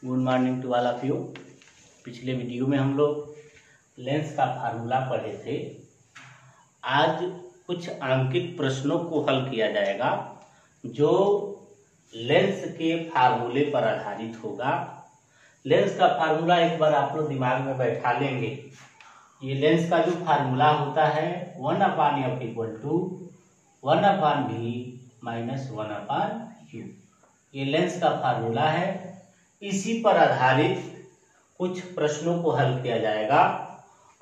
Good morning to all of you. पिछले video में हम लोग लेंस का फार्मूला पढ़े थे। आज कुछ अंकित प्रश्नों को हल किया जाएगा जो लेंस के फार्मूले पर आधारित होगा। लेंस का फार्मूला एक बार आप लोग दिमाग में बैठा लेंगे। ये लेंस का जो फार्मूला होता है 1/f = 1/v - 1/u। ये लेंस का फार्मूला है। इसी पर आधारित कुछ प्रश्नों को हल किया जाएगा।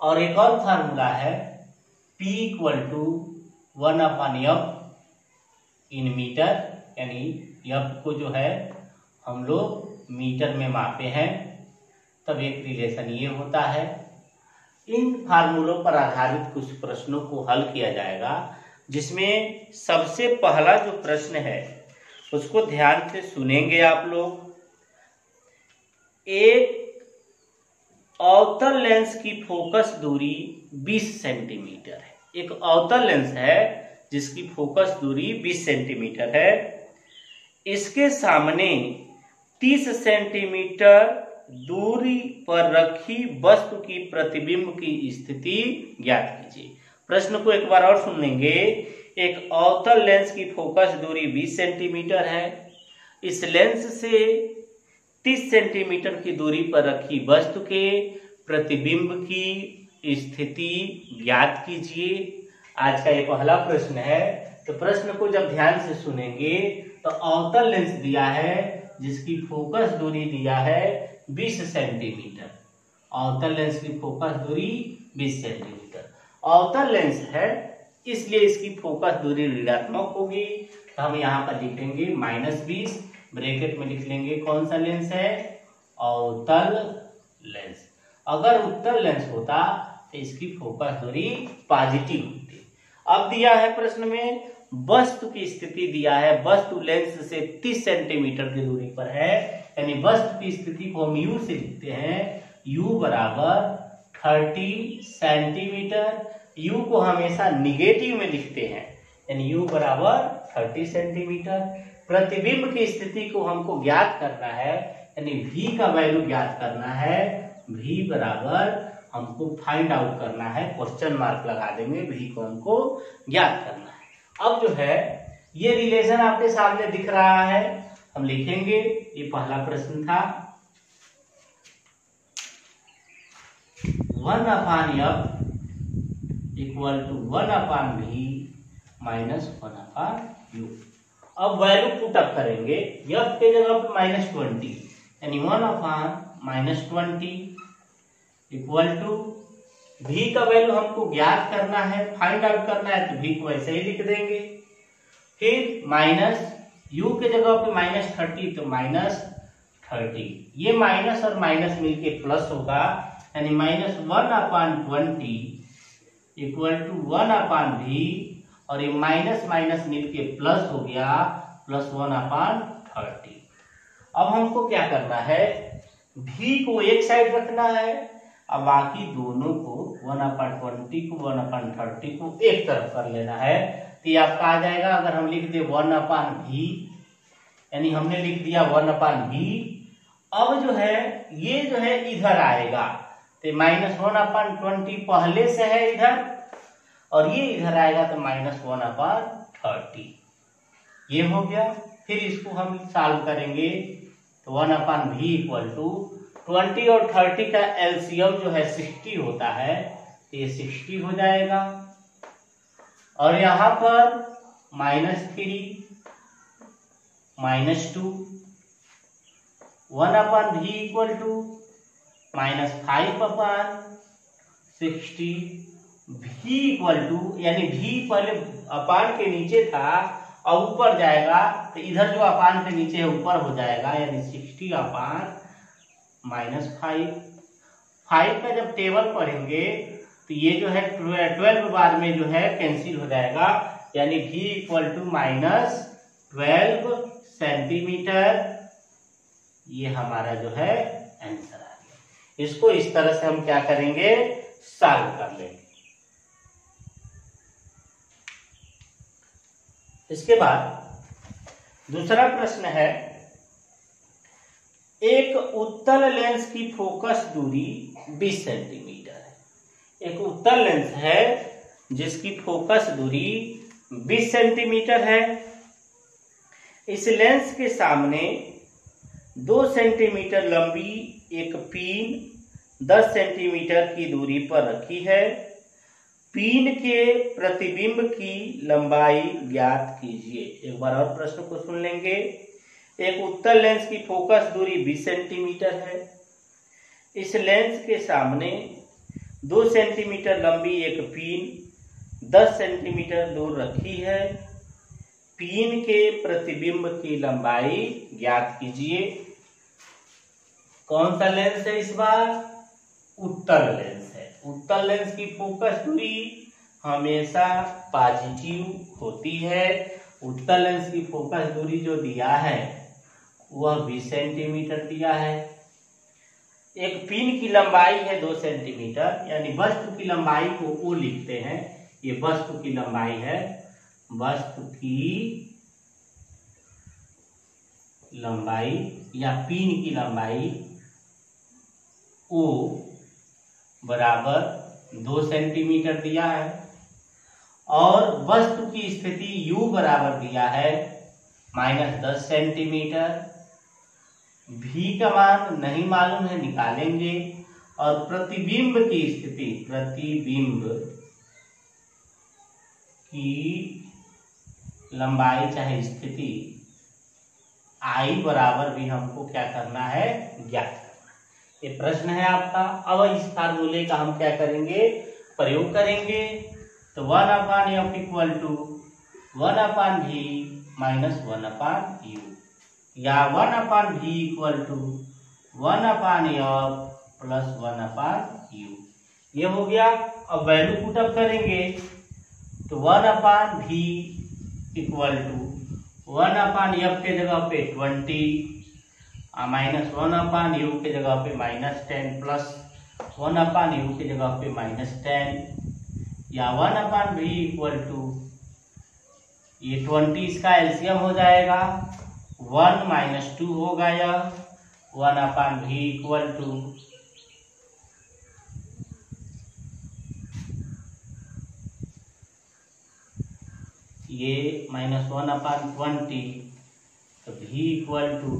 और एक और फार्मूला है P = 1/f इन मीटर, यानी f को जो है हम लोग मीटर में मापे हैं, तब एक रिलेशन ये होता है। इन फार्मूलों पर आधारित कुछ प्रश्नों को हल किया जाएगा, जिसमें सबसे पहला जो प्रश्न है उसको ध्यान से सुनेंगे आप लोग। एक अवतल लेंस की फोकस दूरी 20 सेंटीमीटर है। एक अवतल लेंस है जिसकी फोकस दूरी 20 सेंटीमीटर है। इसके सामने 30 सेंटीमीटर दूरी पर रखी वस्तु की प्रतिबिंब की स्थिति ज्ञात कीजिए। प्रश्न को एक बार और सुन लेंगे। एक अवतल लेंस की फोकस दूरी 20 सेंटीमीटर है। इस लेंस से 30 सेंटीमीटर की दूरी पर रखी वस्तु के प्रतिबिंब की स्थिति ज्ञात कीजिए। आज का ये पहला प्रश्न है। तो प्रश्न को जब ध्यान से सुनेंगे तो अवतल लेंस दिया है जिसकी फोकस दूरी दिया है 20 सेंटीमीटर। अवतल लेंस की फोकस दूरी 20 सेंटीमीटर। अवतल लेंस है इसलिए इसकी फोकस दूरी ऋणात्मक होगी। तो हम यहाँ पर लिखेंगे -20, ब्रैकेट में लिख लेंगे कौन सा लेंस है, अवतल लेंस। अगर उत्तल लेंस होता तो इसकी फोकस दूरी पॉजिटिव होती। अब दिया है प्रश्न में वस्तु की स्थिति दिया है। वस्तु लेंस से 30 सेंटीमीटर की दूरी पर है, यानी वस्तु की स्थिति को हम U से लिखते हैं। U = 30 centimetre. U को हमेशा निगेटिव में लिखते हैं, यानी U = 30 सेंटीमीटर। प्रतिबिंब की स्थिति को हमको ज्ञात करना है, यानी V का वैल्यू ज्ञात करना है। V = हमको फाइंड आउट करना है, क्वेश्चन मार्क लगा देंगे। V को हमको ज्ञात करना है। अब जो है ये रिलेशन आपके सामने दिख रहा है, हम लिखेंगे। ये पहला प्रश्न था 1/f = 1/v - 1/u। अब वैल्यू पुट अप करेंगे। f के जगह पे -20, यानी 1/-20 = v का वैल्यू हमको ज्ञात करना है, फाइंड आउट करना है, तो v को ऐसे ही लिख देंगे। फिर माइनस u के जगह पे -30, तो -30। ये माइनस और माइनस मिलके प्लस होगा, यानी -1/20 = 1/v, और ये माइनस माइनस मिलके प्लस हो गया, +1/30। अब हमको क्या करना है, v को एक साइड रखना है, अब बाकी दोनों को 1/20 को 1/30 को एक तरफ कर लेना है। तो ये आपका आ जाएगा। अगर हम लिख दे 1/v, यानी हमने लिख दिया 1/v। अब जो है ये जो है इधर आएगा, तो -1/20 पहले से है इधर, और ये इधर आएगा तो -1/30। ये हो गया। फिर इसको हम सॉल्व करेंगे तो 1/v = 20 और 30 का एलसीएम जो है 60 होता है, तो ये 60 हो जाएगा। और यहां पर -3 -2 1/v = -5/60। v यानी v पहले अपान के नीचे था और ऊपर जाएगा, तो इधर जो अपान के नीचे है ऊपर हो जाएगा, यानी 60/5। 5 का जब टेबल पढ़ेंगे तो ये जो है 12 बाद में जो है कैंसिल हो जाएगा, यानी v = -12 सेंटीमीटर। ये हमारा जो है आंसर आ गया। इसको इस तरह से हम क्या करेंगे, सॉल्व कर लेंगे। इसके बाद दूसरा प्रश्न है एक उत्तल लेंस की फोकस दूरी 20 सेंटीमीटर है। एक उत्तल लेंस है जिसकी फोकस दूरी 20 सेंटीमीटर है। इस लेंस के सामने 2 सेंटीमीटर लंबी एक पिन 10 सेंटीमीटर की दूरी पर रखी है। पिन के प्रतिबिंब की लंबाई ज्ञात कीजिए। एक बार और प्रश्न को सुन लेंगे। एक उत्तल लेंस की फोकस दूरी 20 सेंटीमीटर है। इस लेंस के सामने 2 सेंटीमीटर लंबी एक पिन 10 सेंटीमीटर दूर रखी है। पिन के प्रतिबिंब की लंबाई ज्ञात कीजिए। कौन सा लेंस है इस बार? उत्तल लेंस है। उत्तल लेंस की फोकस दूरी हमेशा पॉजिटिव होती है। उत्तल लेंस की फोकस दूरी जो दिया है वह 20 सेंटीमीटर दिया है। एक पिन की लंबाई है 2 सेंटीमीटर, यानी वस्तु की लंबाई को ओ लिखते हैं। ये वस्तु की लंबाई है। वस्तु की लंबाई या पिन की लंबाई ओ बराबर 2 सेंटीमीटर दिया है और वस्तु की स्थिति यू बराबर दिया है -10 सेंटीमीटर। भी का मान नहीं मालूम है, निकालेंगे। और प्रतिबिंब की स्थिति, प्रतिबिंब की लंबाई चाहे स्थिति आई बराबर भी हमको क्या करना है? ज्ञात करना है। ये प्रश्न है आपका। अब इस फार्मूले का हम क्या करेंगे? प्रयोग करेंगे। तो 1/f equal to 1/v minus 1/u या 1/v equal to 1/f plus 1/u। ये हो गया। अब वैल्यू पुटअप करेंगे तो 1/v इक्वल टू 1/f के जगह पे 20 माइनस 1/u के जगह पे -10 प्लस 1/u के जगह पे -10 या 1/v इक्वल टू ये 20 इसका एलसीएम हो जाएगा 1 माइनस 2 होगा। यह 1/v इक्वल टू ये -1/20 तो v इक्वल टू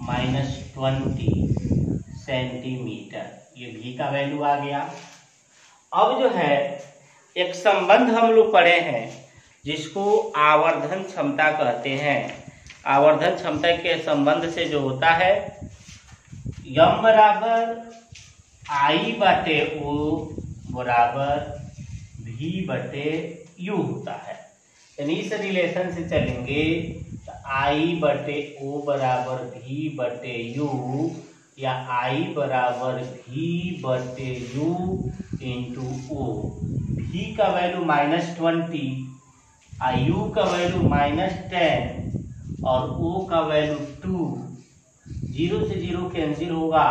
-20 सेंटीमीटर। ये v का वैल्यू आ गया। अब जो है एक संबंध हम लोग पढ़े हैं जिसको आवर्धन क्षमता कहते हैं। आवर्धन क्षमता के संबंध से जो होता है m बराबर I/O बराबर v/u होता है। यानी इस रिलेशन से चलेंगे तो I/O बराबर v/u या I बराबर v/u इंटू ओ। v का वैल्यू -20 u का वैल्यू -10 और o का वैल्यू 2। 0 से 0 कैंसिल होगा,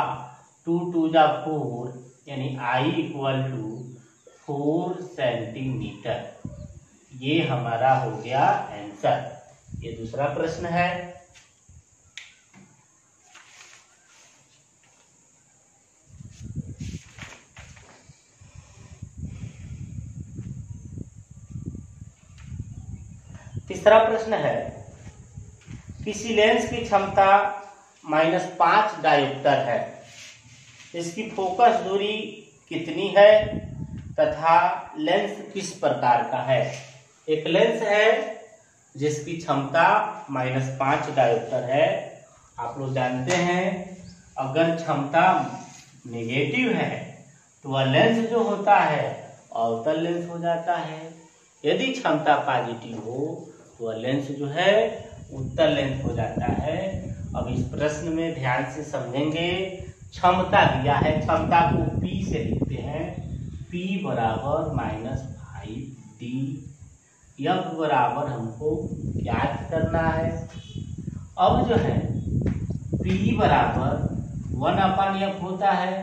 2 2 जा 4 यानी I इक्वल टू 4 सेंटीमीटर। ये हमारा हो गया आंसर। ये दूसरा प्रश्न है। तीसरा प्रश्न है किसी लेंस की क्षमता -5 डायोप्टर है। इसकी फोकस दूरी कितनी है तथा लेंस किस प्रकार का है? एक लेंस है जिसकी क्षमता -5 डायोप्टर है। आप लोग जानते हैं अगर क्षमता नेगेटिव है तो वह लेंस जो होता है अवतल लेंस हो जाता है। यदि क्षमता पॉजिटिव हो तो वह लेंस जो है उत्तल लेंस हो जाता है। अब इस प्रश्न में ध्यान से समझेंगे। क्षमता दिया है, क्षमता को P से लिखते हैं। P बराबर -5D। F बराबर हमको ज्ञात करना है। अब जो है P बराबर 1/F होता है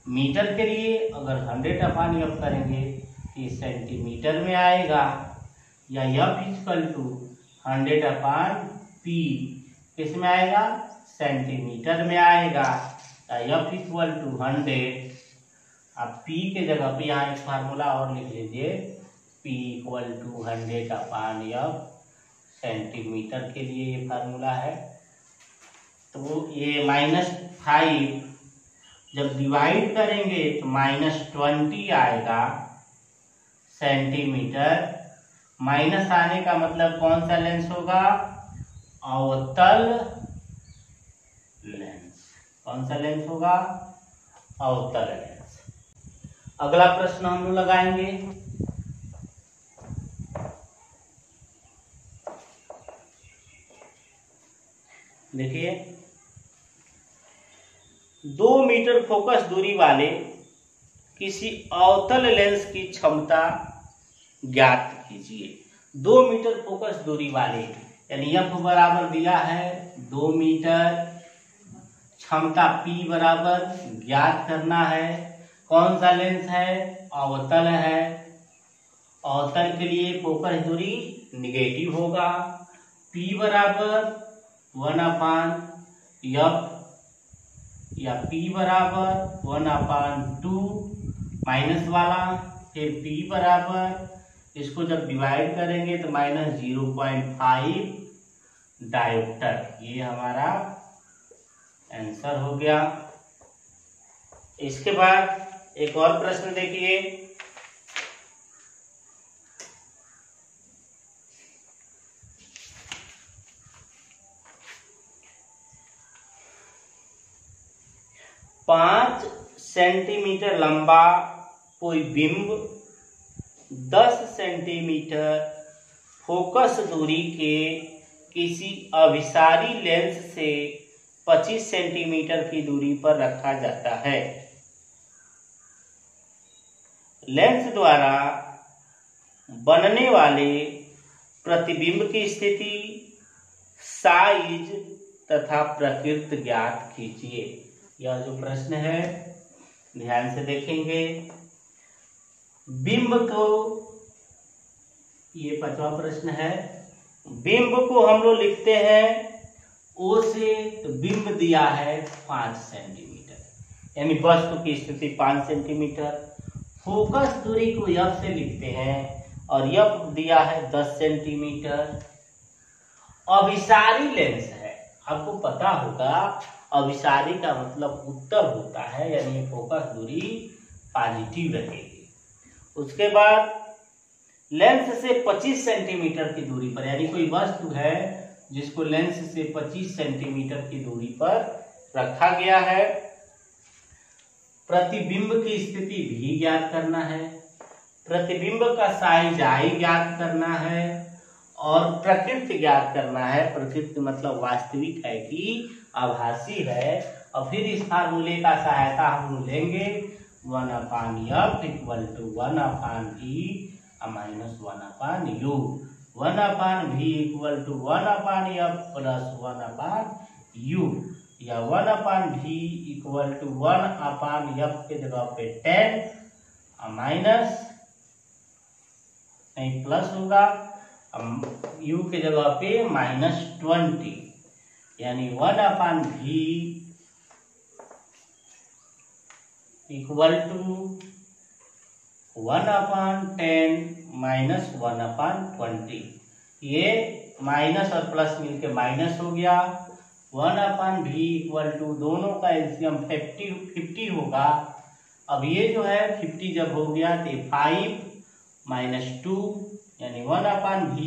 मीटर के लिए। अगर 100/F करेंगे ये सेंटीमीटर में आएगा या F इक्वल टू 100/P किस में आएगा? सेंटीमीटर में आएगा। F equal to 100। अब P के जगह पे यहाँ एक फार्मूला और लिख लीजिए, P equal to 100 upon F, centimetre के लिए ये फार्मूला है। तो ये -5 जब डिवाइड करेंगे तो -20 आएगा सेंटीमीटर। माइनस आने का मतलब कौन सा लेंस होगा? अवतल लेंस। कौन सा लेंस होगा? अवतल लेंस। अगला प्रश्न हम लोग लगाएंगे। देखिए, 2 मीटर फोकस दूरी वाले किसी अवतल लेंस की क्षमता ज्ञात कीजिए। 2 मीटर फोकस दूरी वाले, यानी F बराबर दिया है 2 मीटर, क्षमता P बराबर ज्ञात करना है। कौन सा लेंस है? अवतल है। अवतल के लिए फोकस दूरी निगेटिव होगा। P बराबर 1/F या P बराबर 1/2 माइनस वाला, फिर P बराबर, इसको जब डिवाइड करेंगे तो -0.5 डायोप्टर। ये हमारा आंसर हो गया। इसके बाद एक और प्रश्न देखिए। पांच सेंटीमीटर लंबा कोई बिंब 10 सेंटीमीटर फोकस दूरी के किसी अभिसारी लेंस से 25 सेंटीमीटर की दूरी पर रखा जाता है। लेंस द्वारा बनने वाले प्रतिबिंब की स्थिति, साइज तथा प्रकृति ज्ञात कीजिए। यह जो प्रश्न है ध्यान से देखेंगे। बिंब को, ये 5वां प्रश्न है, बिंब को हम लोग लिखते हैं O से, तो बिंब दिया है 5 सेंटीमीटर, यानी वस्तु की स्थिति 5 सेंटीमीटर। फोकस दूरी को F से लिखते हैं और F दिया है 10 सेंटीमीटर। अभिसारी लेंस है, आपको पता होगा अभिसारी का मतलब उत्तर होता है, यानी फोकस दूरी पॉजिटिव रहेगी। उसके बाद लेंस से 25 सेंटीमीटर की दूरी पर, यानी कोई वस्तु है जिसको लेंस से 25 सेंटीमीटर की दूरी पर रखा गया है। प्रतिबिंब की स्थिति भी ज्ञात करना है, प्रतिबिंब का साइज I ज्ञात करना है और प्रकृति ज्ञात करना है। प्रकृति मतलब वास्तविक है कि आभासी है। और फिर इस फार्मूले का सहायता हम लेंगे 1/F equal to 1/E minus 1/U। 1/V equal to 1/F plus 1/U, या 1/V इक्वल टू 1/F के जगह पे 10 माइनस नहीं प्लस होगा, U के जगह पे -20, यानी 1/V इक्वल टू 1/10 माइनस 1/20। ये माइनस और प्लस मिलके माइनस हो गया। 1/V इक्वल टू, दोनों का एलसीएम 50 होगा। अब ये जो है 50 जब हो गया तो 5 - 2, यानी 1/V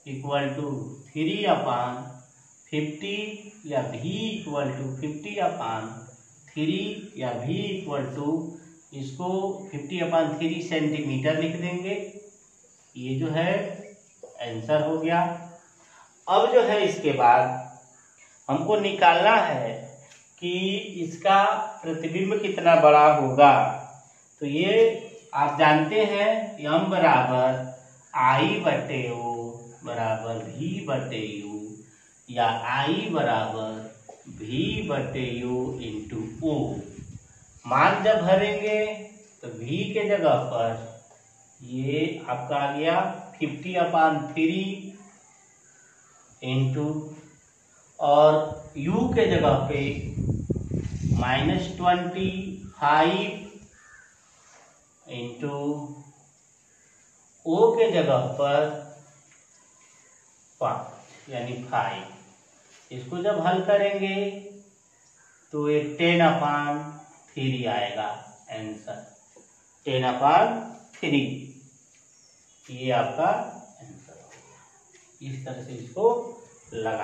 इक्वल टू 3/50, या V इक्वल टू 50/3, या V इक्वल टू, इसको 50/3 सेंटीमीटर लिख देंगे। ये जो है आंसर हो गया। अब जो है इसके बाद हमको निकालना है कि इसका प्रतिबिंब कितना बड़ा होगा। तो ये आप जानते हैं M बराबर I/O बराबर V/U, या I बराबर V/U इंटू O। मान जब भरेंगे तो V के जगह पर ये आपका आ गया 50/3 इंटू, और u के जगह पे -25 इंटू o के जगह पर 5 यानी 5। इसको जब हल करेंगे तो एक 10/3 आएगा आंसर, 10/3 ये आपका आंसर होगा। इस तरह से इसको लगा